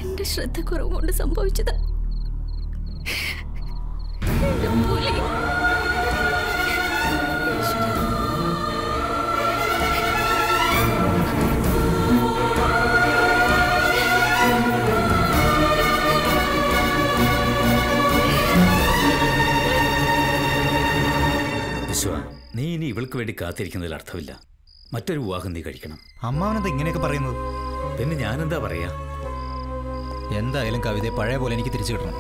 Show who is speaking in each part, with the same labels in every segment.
Speaker 1: എന്റെ ശ്രദ്ധക്കുറവ് കൊണ്ട് സംഭവിച്ചത്.
Speaker 2: നീ ഇനി ഇവൾക്ക് വേണ്ടി കാത്തിരിക്കുന്നതിൽ അർത്ഥമില്ല. മറ്റൊരു വിവാഹം നീ കഴിക്കണം.
Speaker 3: അമ്മാവനെന്താ ഇങ്ങനെയൊക്കെ പറയുന്നത്?
Speaker 2: പിന്നെ ഞാനെന്താ പറയാ?
Speaker 3: എന്തായാലും കവിതയെ പഴയ പോലെ എനിക്ക് തിരിച്ചു കിട്ടണം.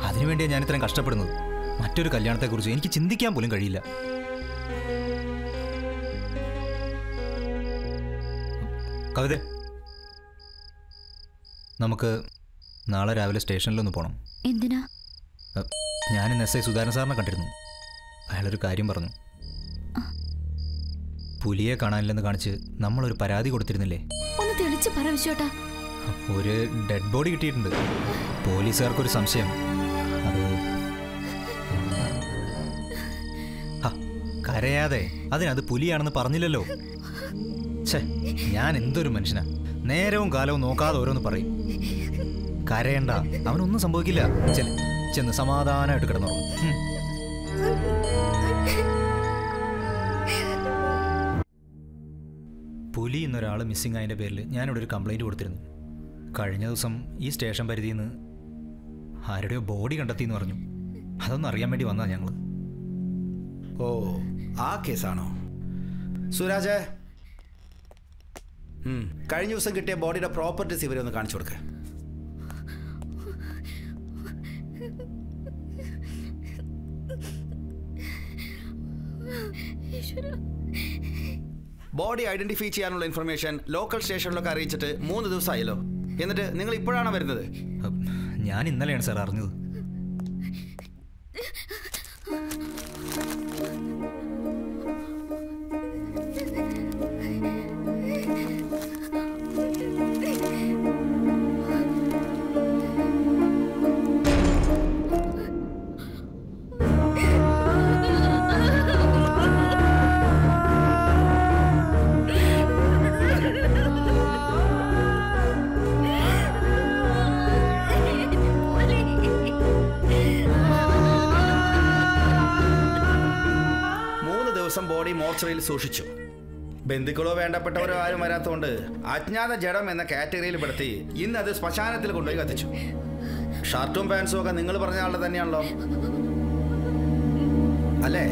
Speaker 3: അതിനുവേണ്ടിയാണ് ഞാൻ ഇത്രയും കഷ്ടപ്പെടുന്നത്. മറ്റൊരു കല്യാണത്തെക്കുറിച്ച് എനിക്ക് ചിന്തിക്കാൻ പോലും കഴിയില്ല. കവിത, നമുക്ക് നാളെ രാവിലെ സ്റ്റേഷനിലൊന്ന് പോകണം.
Speaker 1: എന്തിനാ?
Speaker 3: ഞാനിന്ന് എസ് ഐ സുധാരൻ സാറിനെ കണ്ടിരുന്നു. അയാളൊരു കാര്യം പറഞ്ഞു. പുലിയെ കാണാനില്ലെന്ന് കാണിച്ച് നമ്മളൊരു പരാതി കൊടുത്തിരുന്നില്ലേ?
Speaker 1: ഒന്ന് തെളിച്ച് പറ വിശ്വട്ടാ.
Speaker 3: ഒരു ഡെഡ് ബോഡി കിട്ടിയിട്ടുണ്ട്. പോലീസുകാർക്കൊരു സംശയം. അത് കരയാതെ അതിനത് പുലിയാണെന്ന് പറഞ്ഞില്ലല്ലോ. ഛേ, ഞാൻ എന്തൊരു മനുഷ്യനാ. നേരവും കാലവും നോക്കാതെ ഓരോന്ന് പറയും. കരയണ്ട, അവനൊന്നും സംഭവിക്കില്ല. ചെന്ന് സമാധാനമായിട്ട് കിടന്നുറങ്ങും. പുലി എന്നൊരാൾ മിസ്സിംഗ് ആയതിൻ്റെ പേരിൽ ഞാനിവിടെ ഒരു കംപ്ലൈൻറ്റ് കൊടുത്തിരുന്നു. കഴിഞ്ഞ ദിവസം ഈ സ്റ്റേഷൻ പരിധിയിൽ നിന്ന് ആരുടെയോ ബോഡി കണ്ടെത്തിയെന്ന് പറഞ്ഞു. അതൊന്നും അറിയാൻ വേണ്ടി വന്നതാണ് ഞങ്ങൾ.
Speaker 4: ഓ, ആ കേസാണോ? സുരാജ്, കഴിഞ്ഞ ദിവസം കിട്ടിയ ബോഡിയുടെ പ്രോപ്പർട്ടീസ് ഇവരെ ഒന്ന് കാണിച്ചു കൊടുക്ക. ബോഡി ഐഡന്റിഫൈ ചെയ്യാനുള്ള ഇൻഫർമേഷൻ ലോക്കൽ സ്റ്റേഷനിലൊക്കെ അറിയിച്ചിട്ട് 3 ദിവസമായല്ലോ. എന്നിട്ട് നിങ്ങൾ ഇപ്പോഴാണ് വരുന്നത്?
Speaker 3: ഞാൻ ഇന്നലെയാണ് സാർ അറിഞ്ഞത്.
Speaker 4: ബോഡി മോർച്ചറിയിൽ സൂക്ഷിച്ചു. ബന്ധുക്കളോ വേണ്ടപ്പെട്ടവരോ ആരും വരാത്തതുകൊണ്ട് അജ്ഞാത ജഡം എന്ന കാറ്റഗറിയിൽ പെടുത്തി ഇന്ന് അത് ശ്മശാനത്തിൽ കൊണ്ടുപോയി കത്തിച്ചു. ഷർട്ടും പാൻസും ഒക്കെ നിങ്ങൾ പറഞ്ഞ ആളുടെ തന്നെയാണല്ലോ അല്ലേ?